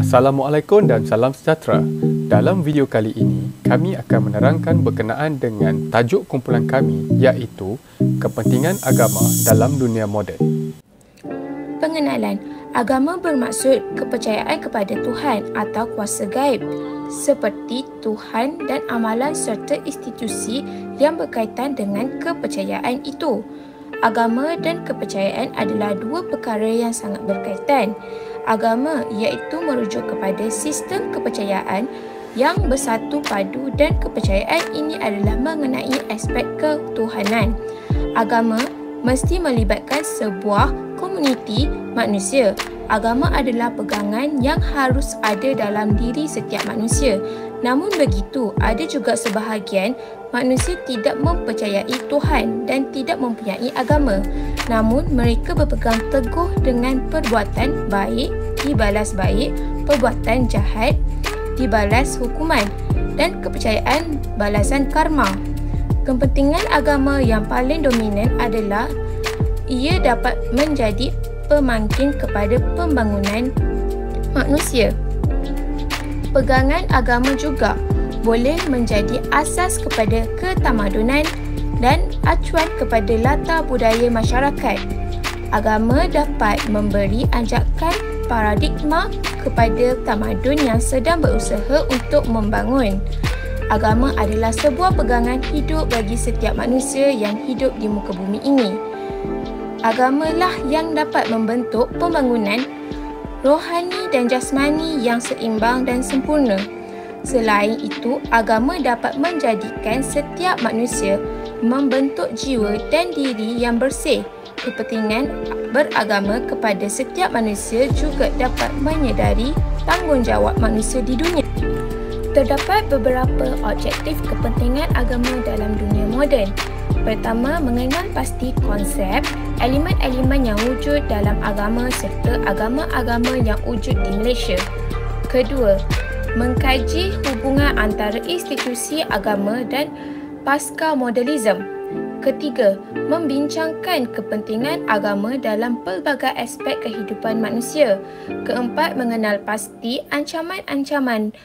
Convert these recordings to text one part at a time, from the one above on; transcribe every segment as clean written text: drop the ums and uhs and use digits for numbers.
Assalamualaikum dan salam sejahtera. Dalam video kali ini, kami akan menerangkan berkenaan dengan tajuk kumpulan kami iaitu kepentingan agama dalam dunia moden. Pengenalan. Agama bermaksud kepercayaan kepada Tuhan atau kuasa gaib, seperti Tuhan dan amalan serta institusi yang berkaitan dengan kepercayaan itu. Agama dan kepercayaan adalah dua perkara yang sangat berkaitan. Agama iaitu merujuk kepada sistem kepercayaan yang bersatu padu dan kepercayaan ini adalah mengenai aspek ketuhanan. Agama mesti melibatkan sebuah komuniti manusia. Agama adalah pegangan yang harus ada dalam diri setiap manusia. Namun begitu, ada juga sebahagian manusia tidak mempercayai Tuhan dan tidak mempunyai agama. Namun mereka berpegang teguh dengan perbuatan baik dibalas baik, perbuatan jahat dibalas hukuman dan kepercayaan balasan karma. Kepentingan agama yang paling dominan adalah ia dapat menjadi pemangkin kepada pembangunan manusia. Pegangan agama juga boleh menjadi asas kepada ketamadunan dan acuan kepada latar budaya masyarakat. Agama dapat memberi anjakan paradigma kepada tamadun yang sedang berusaha untuk membangun. Agama adalah sebuah pegangan hidup bagi setiap manusia yang hidup di muka bumi ini. Agamalah yang dapat membentuk pembangunan rohani dan jasmani yang seimbang dan sempurna. Selain itu, agama dapat menjadikan setiap manusia membentuk jiwa dan diri yang bersih. Kepentingan beragama kepada setiap manusia juga dapat menyedari tanggungjawab manusia di dunia. Terdapat beberapa objektif kepentingan agama dalam dunia moden. Pertama, mengenal pasti konsep, elemen-elemen yang wujud dalam agama serta agama-agama yang wujud di Malaysia. Kedua, mengkaji hubungan antara institusi agama dan pasca modernism. Ketiga, membincangkan kepentingan agama dalam pelbagai aspek kehidupan manusia. Keempat, mengenal pasti ancaman-ancaman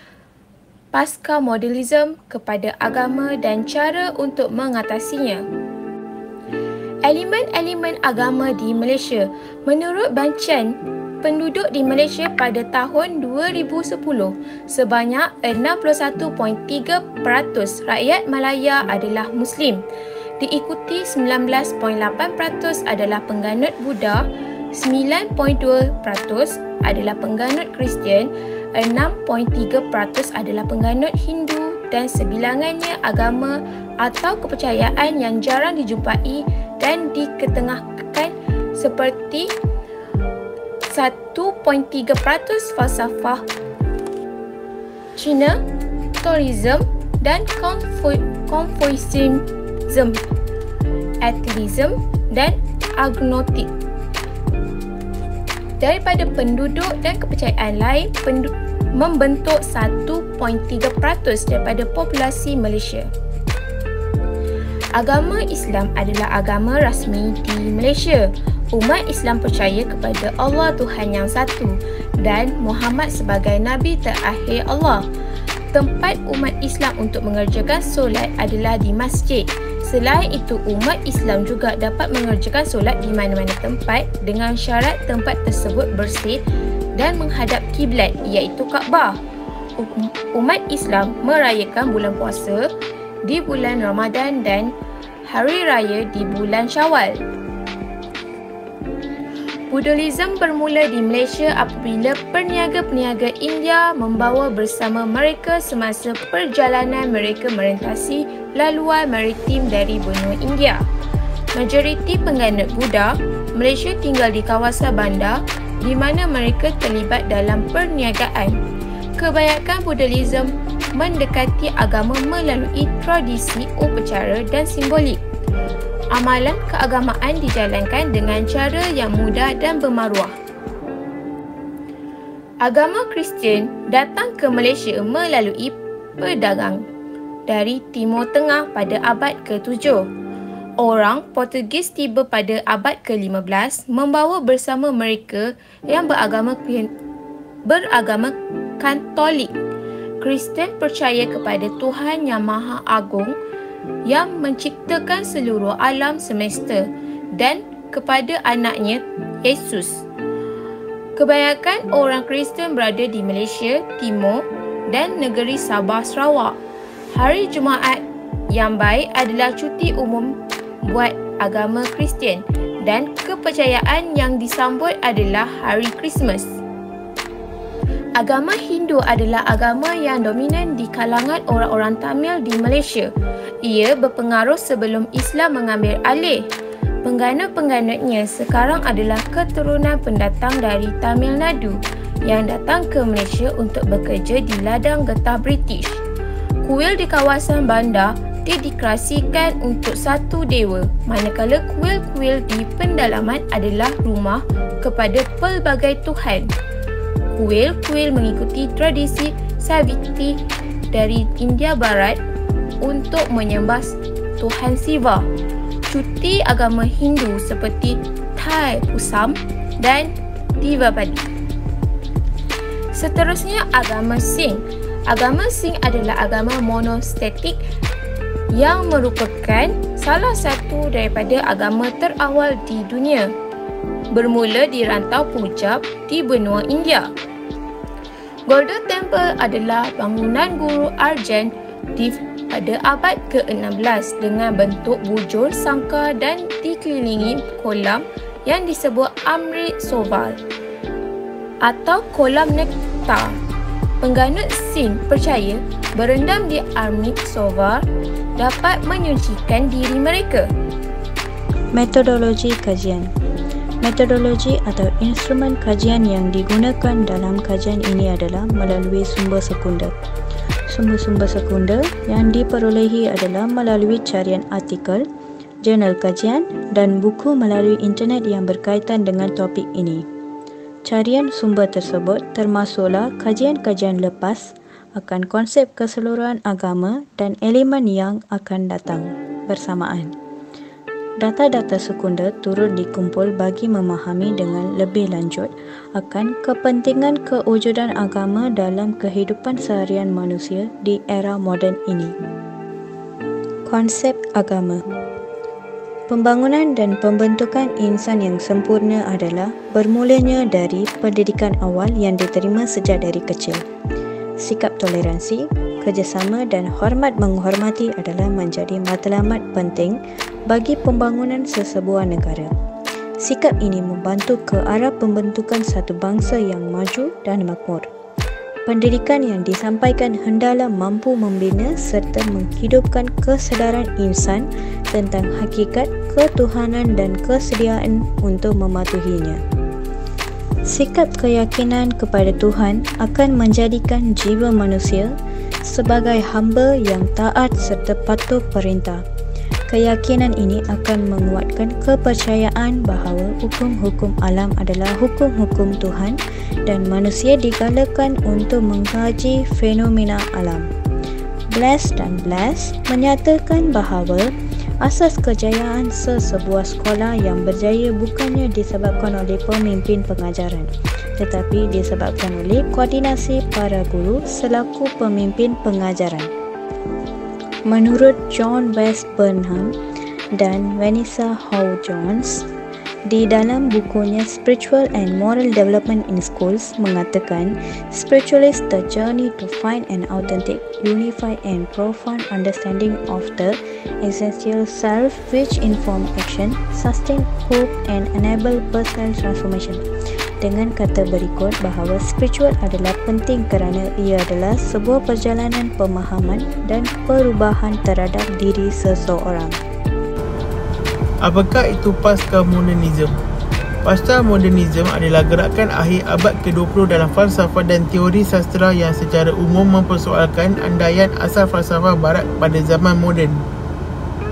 pasca modernism kepada agama dan cara untuk mengatasinya. Elemen-elemen agama di Malaysia. Menurut bancaan penduduk di Malaysia pada tahun 2010, sebanyak 61.3% rakyat Malaya adalah Muslim. Diikuti 19.8% adalah pengganut Buddha, 9.2% adalah pengganut Kristian, 6.3% adalah pengganut Hindu dan sebilangannya agama atau kepercayaan yang jarang dijumpai dan diketengahkan seperti 1.3% falsafah Cina, Taoism dan Confucianism, atheism dan agnostik. Daripada penduduk dan kepercayaan lain membentuk 1.3% daripada populasi Malaysia. Agama Islam adalah agama rasmi di Malaysia. Umat Islam percaya kepada Allah Tuhan yang satu dan Muhammad sebagai Nabi terakhir Allah. Tempat umat Islam untuk mengerjakan solat adalah di masjid. Selain itu, umat Islam juga dapat mengerjakan solat di mana-mana tempat dengan syarat tempat tersebut bersih dan menghadap kiblat iaitu Kaabah. Umat Islam merayakan bulan puasa di bulan Ramadan dan hari raya di bulan Syawal. Buddhism bermula di Malaysia apabila peniaga-peniaga India membawa bersama mereka semasa perjalanan mereka merentasi laluan maritim dari benua India. Majoriti pengganut Buddha Malaysia tinggal di kawasan bandar di mana mereka terlibat dalam perniagaan. Kebanyakan Buddhism mendekati agama melalui tradisi upacara dan simbolik. Amalan keagamaan dijalankan dengan cara yang mudah dan bermaruah. Agama Kristian datang ke Malaysia melalui pedagang dari Timur Tengah pada abad ke-7. Orang Portugis tiba pada abad ke-15 membawa bersama mereka yang beragama beragama Katolik. Kristen percaya kepada Tuhan Yang Maha Agung yang menciptakan seluruh alam semesta dan kepada anaknya Yesus. Kebanyakan orang Kristen berada di Malaysia, Timur dan negeri Sabah Sarawak. Hari Jumaat yang baik adalah cuti umum buat agama Kristian dan kepercayaan yang disambut adalah Hari Krismas. Agama Hindu adalah agama yang dominan di kalangan orang-orang Tamil di Malaysia. Ia berpengaruh sebelum Islam mengambil alih. Pengganut-pengganutnya sekarang adalah keturunan pendatang dari Tamil Nadu yang datang ke Malaysia untuk bekerja di ladang getah British. Kuil di kawasan bandar dideklarasikan untuk satu dewa, manakala kuil-kuil di pendalaman adalah rumah kepada pelbagai tuhan. Kuil-kuil mengikuti tradisi Saviti dari India Barat untuk menyembah Tuhan Siva. Cuti agama Hindu seperti Thai Pusam dan Diwali. Seterusnya, agama Sikh. Agama Sikh adalah agama monostetik yang merupakan salah satu daripada agama terawal di dunia. Bermula di rantau Punjab di benua India. Golden Temple adalah bangunan Guru Arjan pada abad ke-16 dengan bentuk bujur sangkar dan dikelilingi kolam yang disebut Amrit Soval atau kolam nektar. Pengganut Sikh percaya berendam di Amrit Soval dapat menyucikan diri mereka. Metodologi kajian. Metodologi atau instrumen kajian yang digunakan dalam kajian ini adalah melalui sumber sekunder. Sumber-sumber sekunder yang diperolehi adalah melalui carian artikel, jurnal kajian dan buku melalui internet yang berkaitan dengan topik ini. Carian sumber tersebut termasuklah kajian-kajian lepas akan konsep keseluruhan agama dan elemen yang akan datang bersamaan. Data-data sekunder turut dikumpul bagi memahami dengan lebih lanjut akan kepentingan kewujudan agama dalam kehidupan seharian manusia di era moden ini. Konsep agama. Pembangunan dan pembentukan insan yang sempurna adalah bermulanya dari pendidikan awal yang diterima sejak dari kecil. Sikap toleransi, kerjasama dan hormat menghormati adalah menjadi matlamat penting bagi pembangunan sesebuah negara. Sikap ini membantu ke arah pembentukan satu bangsa yang maju dan makmur. Pendidikan yang disampaikan hendaklah mampu membina serta menghidupkan kesedaran insan tentang hakikat ketuhanan dan kesediaan untuk mematuhinya. Sikap keyakinan kepada Tuhan akan menjadikan jiwa manusia sebagai hamba yang taat serta patuh perintah. Keyakinan ini akan menguatkan kepercayaan bahawa hukum-hukum alam adalah hukum-hukum Tuhan dan manusia digalakan untuk mengkaji fenomena alam. Blaise dan Blaise menyatakan bahawa asas kejayaan sesebuah sekolah yang berjaya bukannya disebabkan oleh pemimpin pengajaran, tetapi disebabkan oleh koordinasi para guru selaku pemimpin pengajaran. Menurut John West Burnham dan Vanessa Howe Jones, di dalam bukunya Spiritual and Moral Development in Schools mengatakan, spiritualist the journey to find an authentic, unified and profound understanding of the essential self which inform action, sustain hope and enable personal transformation. Dengan kata berikut bahawa spiritual adalah penting kerana ia adalah sebuah perjalanan pemahaman dan perubahan terhadap diri seseorang. Apakah itu Pasca Modernism? Pasca Modernism adalah gerakan akhir abad ke-20 dalam falsafah dan teori sastra yang secara umum mempersoalkan andaian asal falsafah barat pada zaman moden,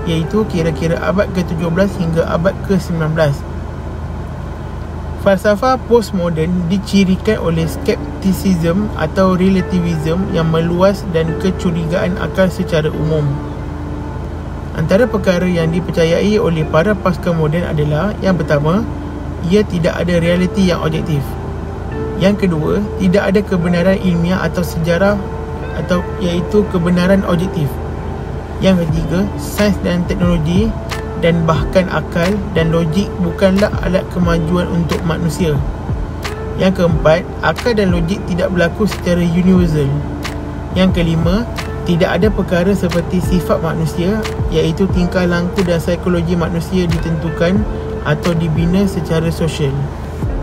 iaitu kira-kira abad ke-17 hingga abad ke-19. Falsafah postmoden dicirikan oleh skeptisism atau relativism yang meluas dan kecurigaan akal secara umum. Antara perkara yang dipercayai oleh para pasca moden adalah, yang pertama, ia tidak ada realiti yang objektif. Yang kedua, tidak ada kebenaran ilmiah atau sejarah iaitu kebenaran objektif. Yang ketiga, sains dan teknologi dan bahkan akal dan logik bukanlah alat kemajuan untuk manusia. Yang keempat, akal dan logik tidak berlaku secara universal. Yang kelima, tidak ada perkara seperti sifat manusia iaitu tingkah laku dan psikologi manusia ditentukan atau dibina secara sosial.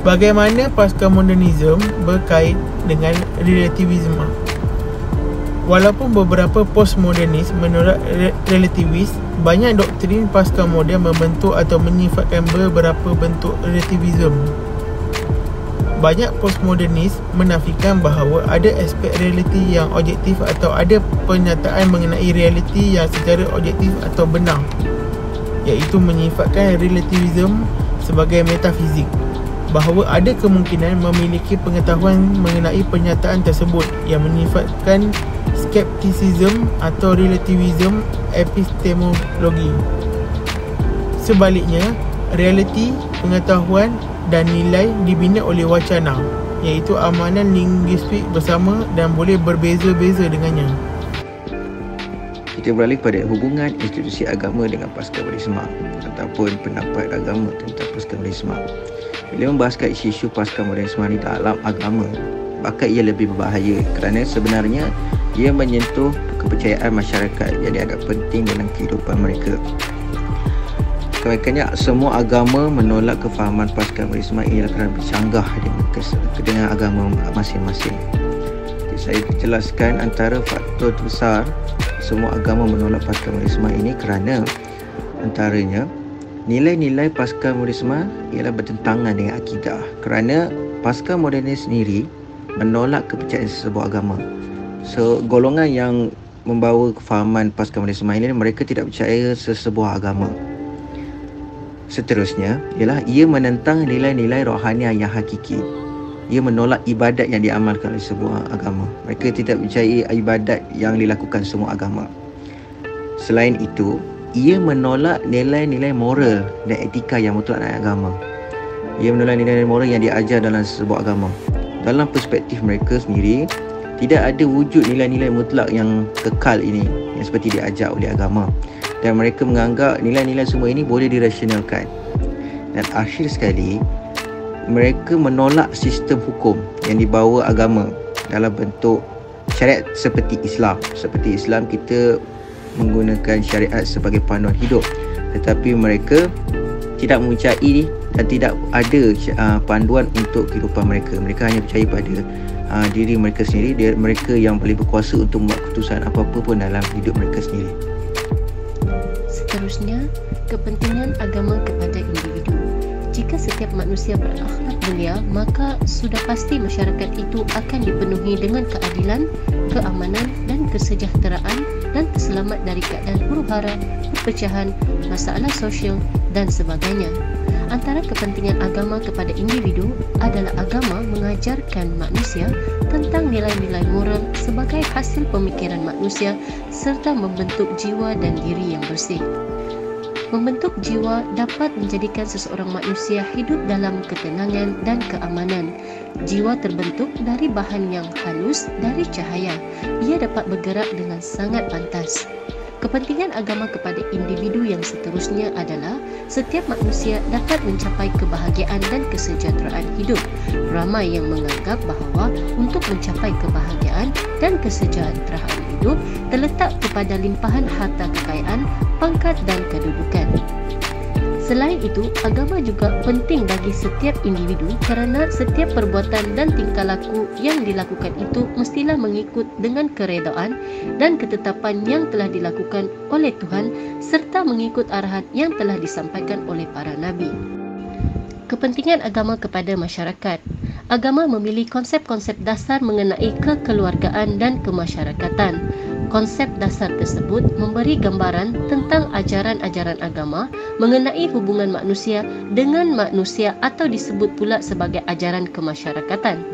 Bagaimana Paskamodernisme berkait dengan relativisme? Walaupun beberapa postmodernis menolak relativis, banyak doktrin paskamoden membentuk atau menyifatkan beberapa bentuk relativisme. Banyak postmodernis menafikan bahawa ada aspek realiti yang objektif atau ada pernyataan mengenai realiti yang secara objektif atau benar, iaitu menyifatkan relativisme sebagai metafizik, bahawa ada kemungkinan memiliki pengetahuan mengenai pernyataan tersebut yang menyifatkan skeptisisme atau relativisme epistemologi. Sebaliknya, realiti, pengetahuan dan nilai dibina oleh wacana, iaitu amalan linguistik bersama dan boleh berbeza-beza dengannya. Kita beralih pada hubungan institusi agama dengan paskamodernisme ataupun pendapat agama tentang paskamodernisme. Bila membahaskan isu-isu paskamodernisme ni dalam agama, maka ia lebih berbahaya kerana sebenarnya ia menyentuh kepercayaan masyarakat yang dianggap penting dalam kehidupan mereka. Kebanyakannya semua agama menolak kefahaman paskamodernisme ialah kerana bercanggah dengan agama masing-masing. Jadi saya jelaskan antara faktor besar semua agama menolak paskamodernisme ini kerana antaranya nilai-nilai paskamodernisme ialah bertentangan dengan akidah, kerana paskamodernis sendiri menolak kepercayaan sesebuah agama. So, golongan yang membawa kefahaman paskamodernisme ini, mereka tidak percaya sesebuah agama. Seterusnya ialah ia menentang nilai-nilai rohaniah yang hakiki. Ia menolak ibadat yang diamalkan oleh sebuah agama. Mereka tidak percaya ibadat yang dilakukan semua agama. Selain itu, ia menolak nilai-nilai moral dan etika yang mutlak dalam agama. Ia menolak nilai-nilai moral yang diajar dalam sebuah agama. Dalam perspektif mereka sendiri, tidak ada wujud nilai-nilai mutlak yang kekal ini yang seperti diajar oleh agama. Dan mereka menganggap nilai-nilai semua ini boleh dirasionalkan. Dan akhir sekali, mereka menolak sistem hukum yang dibawa agama dalam bentuk syariat seperti Islam. Seperti Islam, kita menggunakan syariat sebagai panduan hidup, tetapi mereka tidak mempercayai dan tidak ada panduan untuk kehidupan mereka. Mereka hanya percaya pada diri mereka sendiri. Mereka yang boleh berkuasa untuk membuat keputusan apa-apa pun dalam hidup mereka sendiri. Seterusnya, kepentingan agama kepada individu. Jika setiap manusia berakhlak mulia, maka sudah pasti masyarakat itu akan dipenuhi dengan keadilan, keamanan dan kesejahteraan dan selamat dari keadaan huru-hara, perpecahan, masalah sosial dan sebagainya. Antara kepentingan agama kepada individu adalah agama mengajarkan manusia tentang nilai-nilai moral sebagai hasil pemikiran manusia serta membentuk jiwa dan diri yang bersih. Membentuk jiwa dapat menjadikan seseorang manusia hidup dalam ketenangan dan keamanan. Jiwa terbentuk dari bahan yang halus dari cahaya. Ia dapat bergerak dengan sangat pantas. Kepentingan agama kepada individu yang seterusnya adalah setiap manusia dapat mencapai kebahagiaan dan kesejahteraan hidup. Ramai yang menganggap bahawa untuk mencapai kebahagiaan dan kesejahteraan hidup terletak kepada limpahan harta kekayaan, pangkat dan kedudukan. Selain itu, agama juga penting bagi setiap individu kerana setiap perbuatan dan tingkah laku yang dilakukan itu mestilah mengikut dengan keredaan dan ketetapan yang telah dilakukan oleh Tuhan serta mengikut arahan yang telah disampaikan oleh para Nabi. Kepentingan agama kepada masyarakat. Agama memilih konsep-konsep dasar mengenai kekeluargaan dan kemasyarakatan. Konsep dasar tersebut memberi gambaran tentang ajaran-ajaran agama mengenai hubungan manusia dengan manusia atau disebut pula sebagai ajaran kemasyarakatan.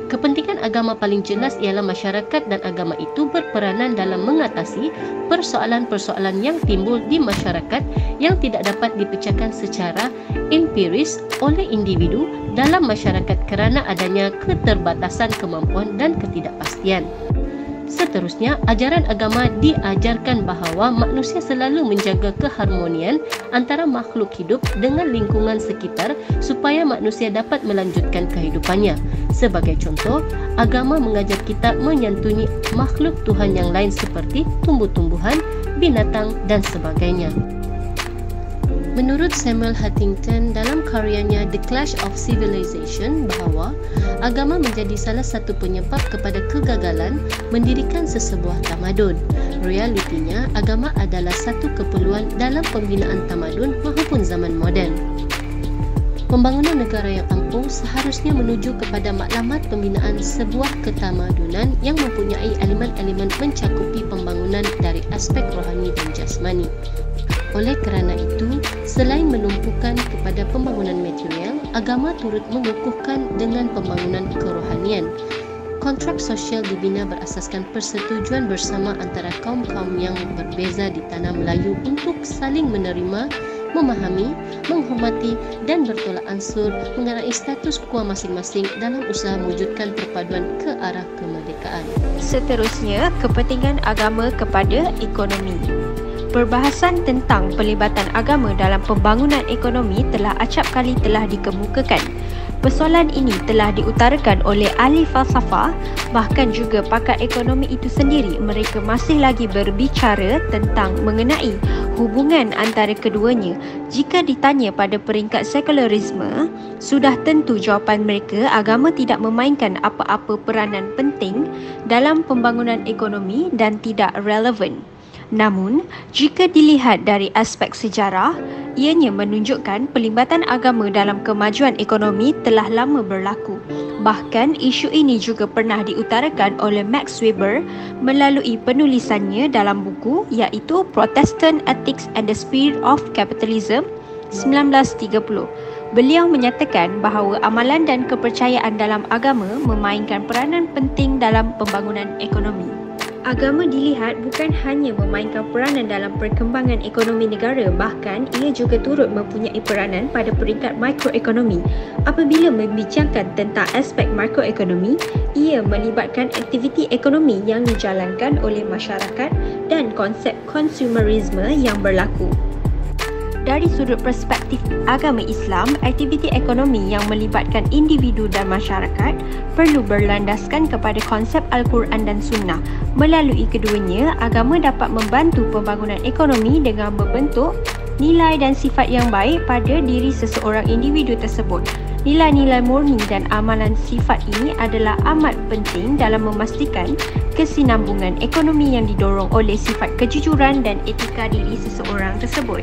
Kepentingan agama paling jelas ialah masyarakat dan agama itu berperanan dalam mengatasi persoalan-persoalan yang timbul di masyarakat yang tidak dapat dipecahkan secara empiris oleh individu dalam masyarakat kerana adanya keterbatasan kemampuan dan ketidakpastian. Seterusnya, ajaran agama diajarkan bahawa manusia selalu menjaga keharmonian antara makhluk hidup dengan lingkungan sekitar supaya manusia dapat melanjutkan kehidupannya. Sebagai contoh, agama mengajar kita menyantuni makhluk Tuhan yang lain seperti tumbuh-tumbuhan, binatang dan sebagainya. Menurut Samuel Huntington dalam karyanya The Clash of Civilization bahawa agama menjadi salah satu penyebab kepada kegagalan mendirikan sesebuah tamadun. Realitinya, agama adalah satu keperluan dalam pembinaan tamadun maupun zaman moden. Pembangunan negara yang ampuh seharusnya menuju kepada matlamat pembinaan sebuah ketamadunan yang mempunyai elemen-elemen mencakupi pembangunan dari aspek rohani dan jasmani. Oleh kerana itu, selain menumpukan kepada pembangunan material, agama turut mengukuhkan dengan pembangunan kerohanian. Kontrak sosial dibina berasaskan persetujuan bersama antara kaum-kaum yang berbeza di tanah Melayu untuk saling menerima, memahami, menghormati dan bertolak ansur mengenai status quo masing-masing dalam usaha mewujudkan perpaduan ke arah kemerdekaan. Seterusnya, kepentingan agama kepada ekonomi. Perbahasan tentang pelibatan agama dalam pembangunan ekonomi telah acap kali telah dikemukakan. Persoalan ini telah diutarakan oleh ahli falsafah, bahkan juga pakar ekonomi itu sendiri. Mereka masih lagi berbicara tentang mengenai hubungan antara keduanya. Jika ditanya pada peringkat sekularisme, sudah tentu jawapan mereka agama tidak memainkan apa-apa peranan penting dalam pembangunan ekonomi dan tidak relevan. Namun, jika dilihat dari aspek sejarah, ianya menunjukkan pelibatan agama dalam kemajuan ekonomi telah lama berlaku. Bahkan, isu ini juga pernah diutarakan oleh Max Weber melalui penulisannya dalam buku iaitu Protestant Ethics and the Spirit of Capitalism 1930. Beliau menyatakan bahawa amalan dan kepercayaan dalam agama memainkan peranan penting dalam pembangunan ekonomi. Agama dilihat bukan hanya memainkan peranan dalam perkembangan ekonomi negara, bahkan ia juga turut mempunyai peranan pada peringkat mikroekonomi. Apabila membincangkan tentang aspek mikroekonomi, ia melibatkan aktiviti ekonomi yang dijalankan oleh masyarakat dan konsep konsumerisme yang berlaku. Dari sudut perspektif agama Islam, aktiviti ekonomi yang melibatkan individu dan masyarakat perlu berlandaskan kepada konsep Al-Quran dan Sunnah. Melalui keduanya, agama dapat membantu pembangunan ekonomi dengan membentuk nilai dan sifat yang baik pada diri seseorang individu tersebut. Nilai-nilai murni dan amalan sifat ini adalah amat penting dalam memastikan kesinambungan ekonomi yang didorong oleh sifat kejujuran dan etika diri seseorang tersebut.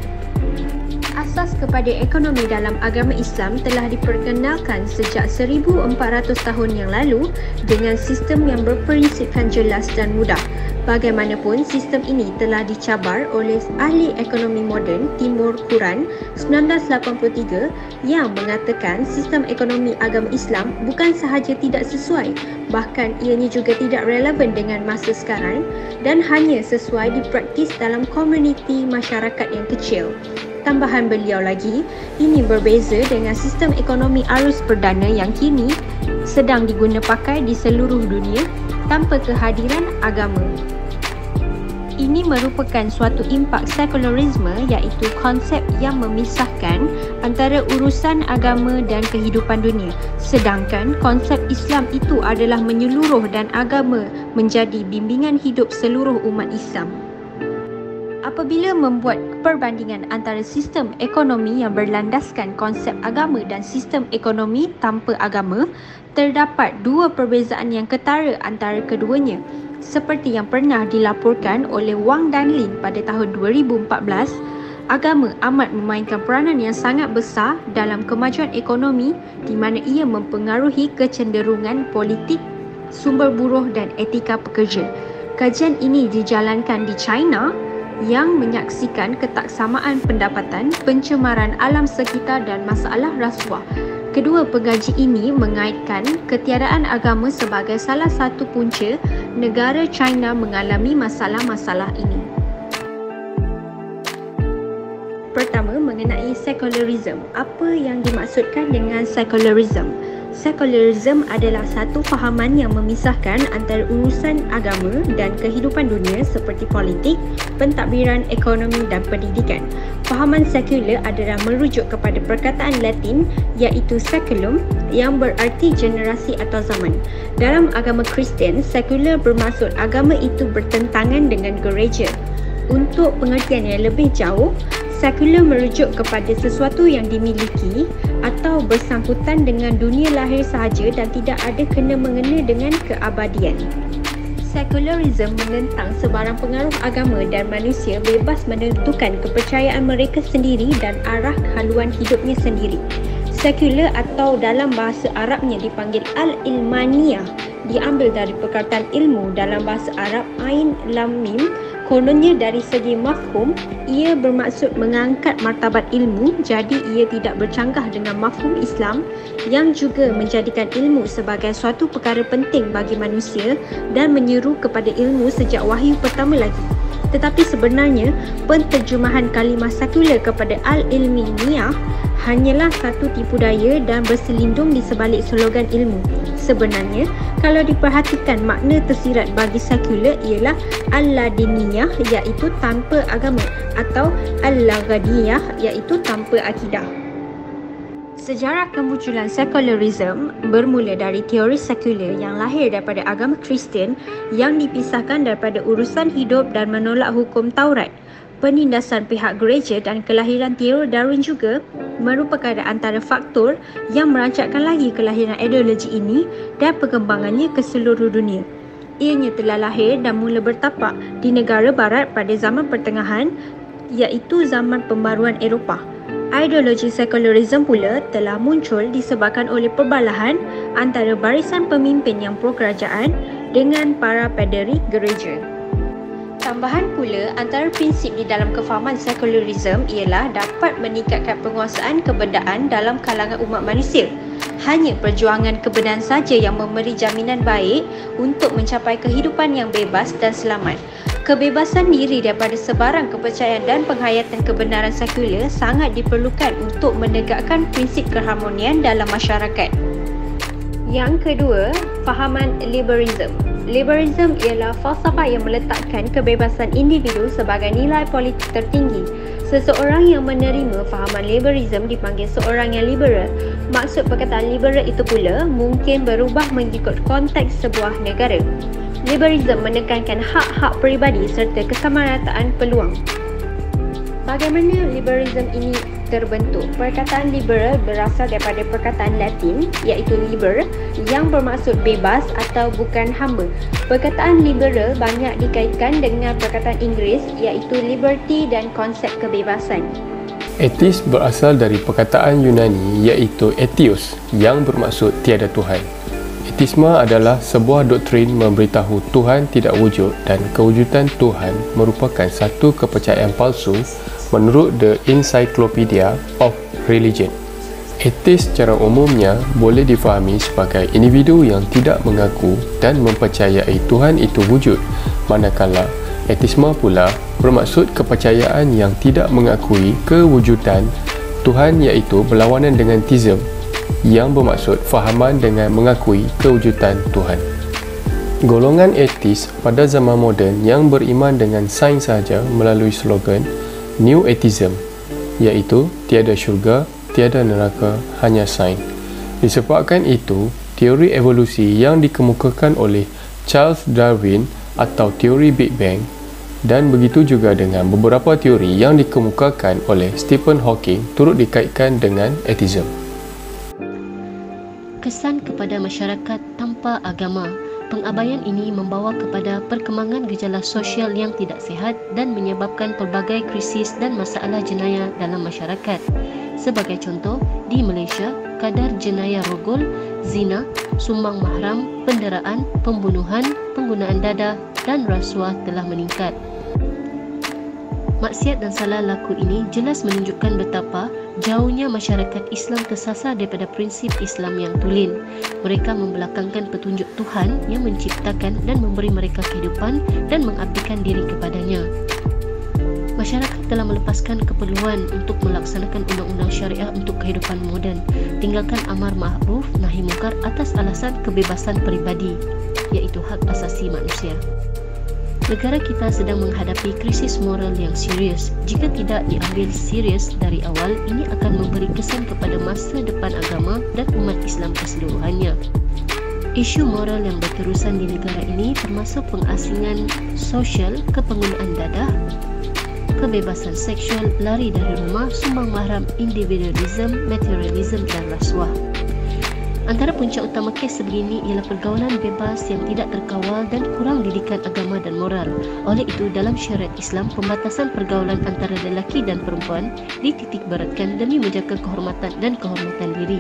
Asas kepada ekonomi dalam agama Islam telah diperkenalkan sejak 1400 tahun yang lalu dengan sistem yang berprinsipkan jelas dan mudah. Bagaimanapun, sistem ini telah dicabar oleh ahli ekonomi moden Timur Quran 1983 yang mengatakan sistem ekonomi agama Islam bukan sahaja tidak sesuai, bahkan ianya juga tidak relevan dengan masa sekarang dan hanya sesuai dipraktis dalam komuniti masyarakat yang kecil. Tambahan beliau lagi, ini berbeza dengan sistem ekonomi arus perdana yang kini sedang diguna pakai di seluruh dunia tanpa kehadiran agama. Ini merupakan suatu impak sekularisme iaitu konsep yang memisahkan antara urusan agama dan kehidupan dunia. Sedangkan konsep Islam itu adalah menyeluruh dan agama menjadi bimbingan hidup seluruh umat Islam. Apabila membuat perbandingan antara sistem ekonomi yang berlandaskan konsep agama dan sistem ekonomi tanpa agama, terdapat dua perbezaan yang ketara antara keduanya. Seperti yang pernah dilaporkan oleh Wang dan Lin pada tahun 2014, agama amat memainkan peranan yang sangat besar dalam kemajuan ekonomi di mana ia mempengaruhi kecenderungan politik, sumber buruh dan etika pekerja. Kajian ini dijalankan di China yang menyaksikan ketaksamaan pendapatan, pencemaran alam sekitar dan masalah rasuah. Kedua pengkaji ini mengaitkan ketiadaan agama sebagai salah satu punca negara China mengalami masalah-masalah ini. Pertama, mengenai secularism. Apa yang dimaksudkan dengan secularism? Secularism adalah satu fahaman yang memisahkan antara urusan agama dan kehidupan dunia seperti politik, pentadbiran, ekonomi dan pendidikan. Fahaman sekular adalah merujuk kepada perkataan Latin iaitu seculum yang berarti generasi atau zaman. Dalam agama Kristian, sekular bermaksud agama itu bertentangan dengan gereja. Untuk pengertian yang lebih jauh, sekular merujuk kepada sesuatu yang dimiliki atau bersangkutan dengan dunia lahir sahaja dan tidak ada kena-mengena dengan keabadian. Secularism menentang sebarang pengaruh agama dan manusia bebas menentukan kepercayaan mereka sendiri dan arah haluan hidupnya sendiri. Sekular atau dalam bahasa Arabnya dipanggil al-ilmaniyah diambil dari perkataan ilmu dalam bahasa Arab ain lam mim. Kononnya dari segi mafhum, ia bermaksud mengangkat martabat ilmu, jadi ia tidak bercanggah dengan mafhum Islam yang juga menjadikan ilmu sebagai suatu perkara penting bagi manusia dan menyeru kepada ilmu sejak wahyu pertama lagi. Tetapi sebenarnya, penterjemahan kalimah sekular kepada al-ilminiyah hanyalah satu tipu daya dan berselindung di sebalik slogan ilmu. Sebenarnya, kalau diperhatikan, makna tersirat bagi sekular ialah al-ladiniyah iaitu tanpa agama atau al-laghadiyah iaitu tanpa akidah. Sejarah kemunculan sekularisme bermula dari teori sekular yang lahir daripada agama Kristian yang dipisahkan daripada urusan hidup dan menolak hukum Taurat. Penindasan pihak gereja dan kelahiran teori Darwin juga merupakan antara faktor yang merancangkan lagi kelahiran ideologi ini dan perkembangannya ke seluruh dunia. Ianya telah lahir dan mula bertapak di negara barat pada zaman pertengahan iaitu zaman pembaruan Eropah. Ideologi sekularisme pula telah muncul disebabkan oleh perbalahan antara barisan pemimpin yang pro-kerajaan dengan para paderi gereja. Tambahan pula, antara prinsip di dalam kefahaman sekularisme ialah dapat meningkatkan penguasaan kebendaan dalam kalangan umat manusia. Hanya perjuangan kebenaran saja yang memberi jaminan baik untuk mencapai kehidupan yang bebas dan selamat. Kebebasan diri daripada sebarang kepercayaan dan penghayatan kebenaran sekular sangat diperlukan untuk menegakkan prinsip keharmonian dalam masyarakat. Yang kedua, fahaman liberalism. Liberalism ialah falsafah yang meletakkan kebebasan individu sebagai nilai politik tertinggi. Seseorang yang menerima fahaman liberalism dipanggil seorang yang liberal. Maksud perkataan liberal itu pula mungkin berubah mengikut konteks sebuah negara. Liberalism menekankan hak-hak peribadi serta kesamarataan peluang. Bagaimana liberalism ini terbentuk? Perkataan liberal berasal daripada perkataan Latin iaitu liber yang bermaksud bebas atau bukan hamba. Perkataan liberal banyak dikaitkan dengan perkataan Inggeris iaitu liberty dan konsep kebebasan. Atheist berasal dari perkataan Yunani iaitu atheos yang bermaksud tiada Tuhan. Ateisme adalah sebuah doktrin memberitahu Tuhan tidak wujud dan kewujudan Tuhan merupakan satu kepercayaan palsu menurut The Encyclopedia of Religion. Ateis secara umumnya boleh difahami sebagai individu yang tidak mengaku dan mempercayai Tuhan itu wujud, manakala ateisme pula bermaksud kepercayaan yang tidak mengakui kewujudan Tuhan iaitu berlawanan dengan theism yang bermaksud fahaman dengan mengakui kewujudan Tuhan. Golongan ateis pada zaman moden yang beriman dengan sains sahaja melalui slogan New Atheism iaitu tiada syurga, tiada neraka, hanya sains. Disebabkan itu, teori evolusi yang dikemukakan oleh Charles Darwin atau teori Big Bang dan begitu juga dengan beberapa teori yang dikemukakan oleh Stephen Hawking turut dikaitkan dengan atheism. Kesan kepada masyarakat tanpa agama. Pengabaian ini membawa kepada perkembangan gejala sosial yang tidak sihat dan menyebabkan pelbagai krisis dan masalah jenayah dalam masyarakat. Sebagai contoh, di Malaysia, kadar jenayah rogol, zina, sumbang mahram, penderaan, pembunuhan, penggunaan dadah dan rasuah telah meningkat. Maksiat dan salah laku ini jelas menunjukkan betapa Jauhnya masyarakat Islam tersasar daripada prinsip Islam yang tulen. Mereka membelakangkan petunjuk Tuhan yang menciptakan dan memberi mereka kehidupan dan mengabdikan diri kepadanya. Masyarakat telah melepaskan keperluan untuk melaksanakan undang-undang syariah untuk kehidupan moden, tinggalkan amar ma'ruf nahi munkar atas alasan kebebasan peribadi, iaitu hak asasi manusia. Negara kita sedang menghadapi krisis moral yang serius. Jika tidak diambil serius dari awal, ini akan memberi kesan kepada masa depan agama dan umat Islam keseluruhannya. Isu moral yang berterusan di negara ini termasuk pengasingan sosial, kepenggunaan dadah, kebebasan seksual, lari dari rumah, sumbang mahram, individualism, materialism dan rasuah. Antara punca utama kes sebegini ialah pergaulan bebas yang tidak terkawal dan kurang didikan agama dan moral. Oleh itu, dalam syariat Islam, pembatasan pergaulan antara lelaki dan perempuan dititik beratkan demi menjaga kehormatan dan kehormatan diri.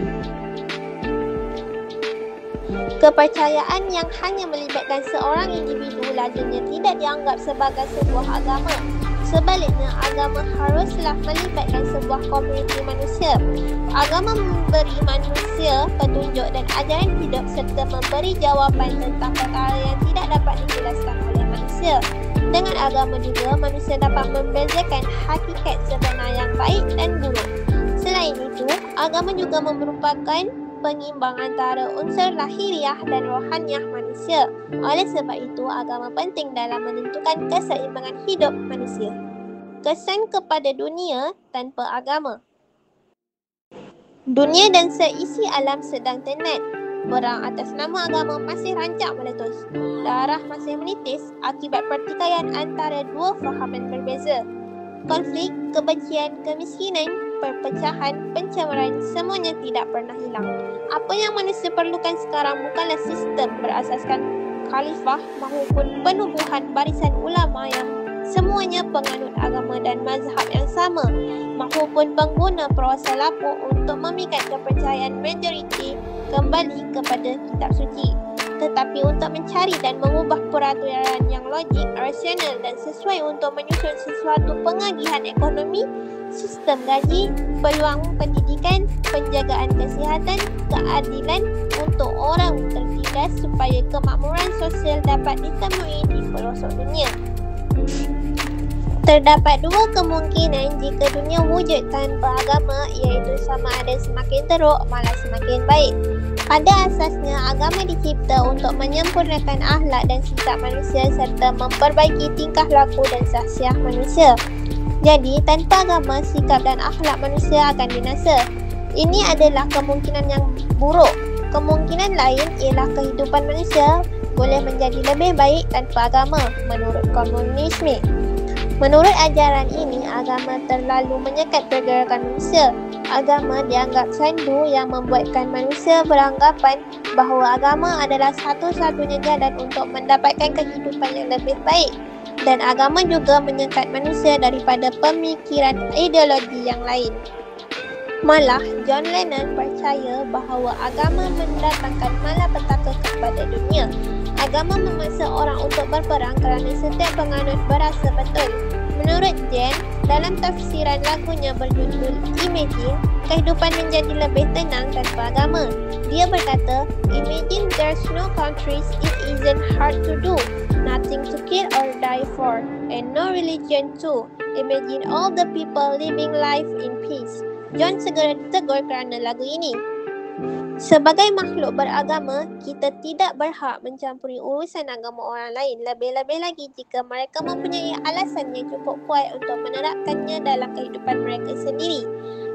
Kepercayaan yang hanya melibatkan seorang individu lazimnya tidak dianggap sebagai sebuah agama. Sebaliknya, agama haruslah melibatkan sebuah komuniti manusia. Agama memberi manusia petunjuk dan ajaran hidup serta memberi jawapan tentang perkara yang tidak dapat dijelaskan oleh manusia. Dengan agama juga, manusia dapat membezakan hakikat sebenar yang baik dan buruk. Selain itu, agama juga merupakan pengimbang antara unsur lahiriah dan rohaniah manusia. Oleh sebab itu, agama penting dalam menentukan keseimbangan hidup manusia. Kesan kepada dunia tanpa agama. Dunia dan seisi alam sedang tenat. Perang atas nama agama masih rancak meletus. Darah masih menitis akibat pertikaian antara dua fahaman berbeza. Konflik, kebencian, kemiskinan, perpecahan, pencemaran semuanya tidak pernah hilang. Apa yang manusia perlukan sekarang bukanlah sistem berasaskan khalifah maupun penubuhan barisan ulama yang semuanya penganut agama dan mazhab yang sama, maupun pengguna perosa lapuk untuk memikat kepercayaan majoriti kembali kepada kitab suci. Tetapi untuk mencari dan mengubah peraturan yang logik, rasional dan sesuai untuk menyusun sesuatu pengagihan ekonomi, sistem gaji, peluang pendidikan, penjagaan kesihatan, keadilan untuk orang tertindas supaya kemakmuran sosial dapat ditemui di pelosok dunia. Terdapat dua kemungkinan jika dunia wujud tanpa agama, iaitu sama ada semakin teruk malah semakin baik. Pada asasnya, agama dicipta untuk menyempurnakan akhlak dan sikap manusia serta memperbaiki tingkah laku dan sahsiah manusia. Jadi, tanpa agama, sikap dan akhlak manusia akan binasa. Ini adalah kemungkinan yang buruk. Kemungkinan lain ialah kehidupan manusia boleh menjadi lebih baik tanpa agama, menurut komunisme. Menurut ajaran ini, agama terlalu menyekat pergerakan manusia. Agama dianggap sandu yang membuatkan manusia beranggapan bahawa agama adalah satu-satunya jalan untuk mendapatkan kehidupan yang lebih baik. Dan agama juga menyekat manusia daripada pemikiran ideologi yang lain. Malah, John Lennon percaya bahawa agama mendatangkan malapetaka kepada dunia. Agama memaksa orang untuk berperang kerana setiap penganut berasa betul. Menurut Jen, dalam tafsiran lagunya berjudul Imagine, kehidupan menjadi lebih tenang tanpa agama. Dia berkata, "Imagine there's no countries, it isn't hard to do. Nothing to kill or die for, and no religion too. Imagine all the people living life in peace." John segera ditegur kerana lagu ini. Sebagai makhluk beragama, kita tidak berhak mencampuri urusan agama orang lain, lebih-lebih lagi jika mereka mempunyai alasan yang cukup kuat untuk menerapkannya dalam kehidupan mereka sendiri.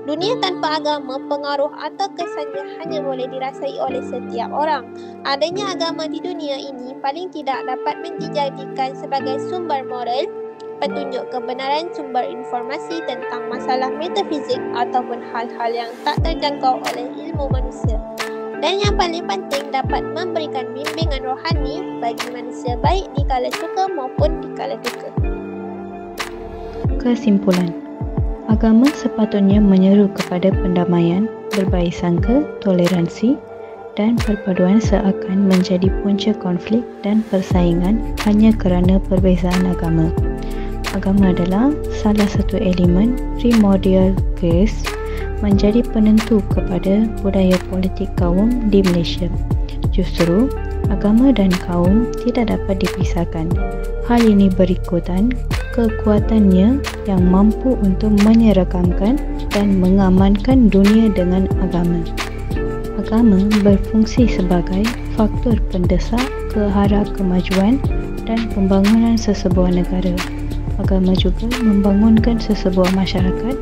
Dunia tanpa agama, pengaruh atau kesannya hanya boleh dirasai oleh setiap orang. Adanya agama di dunia ini paling tidak dapat dijadikan sebagai sumber moral, petunjuk kebenaran, sumber informasi tentang masalah metafizik ataupun hal-hal yang tak terjangkau oleh ilmu manusia. Dan yang paling penting, dapat memberikan bimbingan rohani bagi manusia baik di kala suka maupun di kala duka. Kesimpulan, agama sepatutnya menyeru kepada pendamaian, berbaik sangka, toleransi dan perpaduan seakan menjadi punca konflik dan persaingan hanya kerana perbezaan agama. Agama adalah salah satu elemen primordial grace menjadi penentu kepada budaya politik kaum di Malaysia. Justru, agama dan kaum tidak dapat dipisahkan. Hal ini berikutan kekuatannya yang mampu untuk menyeragamkan dan mengamankan dunia dengan agama. Agama berfungsi sebagai faktor pendesak ke arah kemajuan dan pembangunan sesebuah negara. Agama juga membangunkan sesebuah masyarakat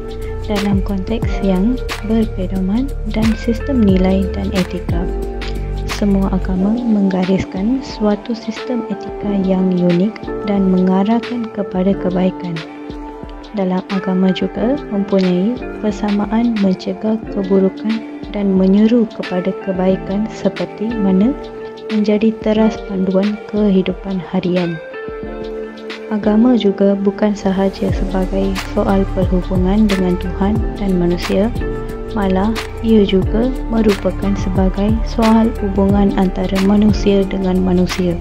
dalam konteks yang berpedoman dan sistem nilai dan etika. Semua agama menggariskan suatu sistem etika yang unik dan mengarahkan kepada kebaikan. Dalam agama juga mempunyai persamaan mencegah keburukan dan menyeru kepada kebaikan seperti mana menjadi teras panduan kehidupan harian. Agama juga bukan sahaja sebagai soal perhubungan dengan Tuhan dan manusia, malah ia juga merupakan sebagai soal hubungan antara manusia dengan manusia.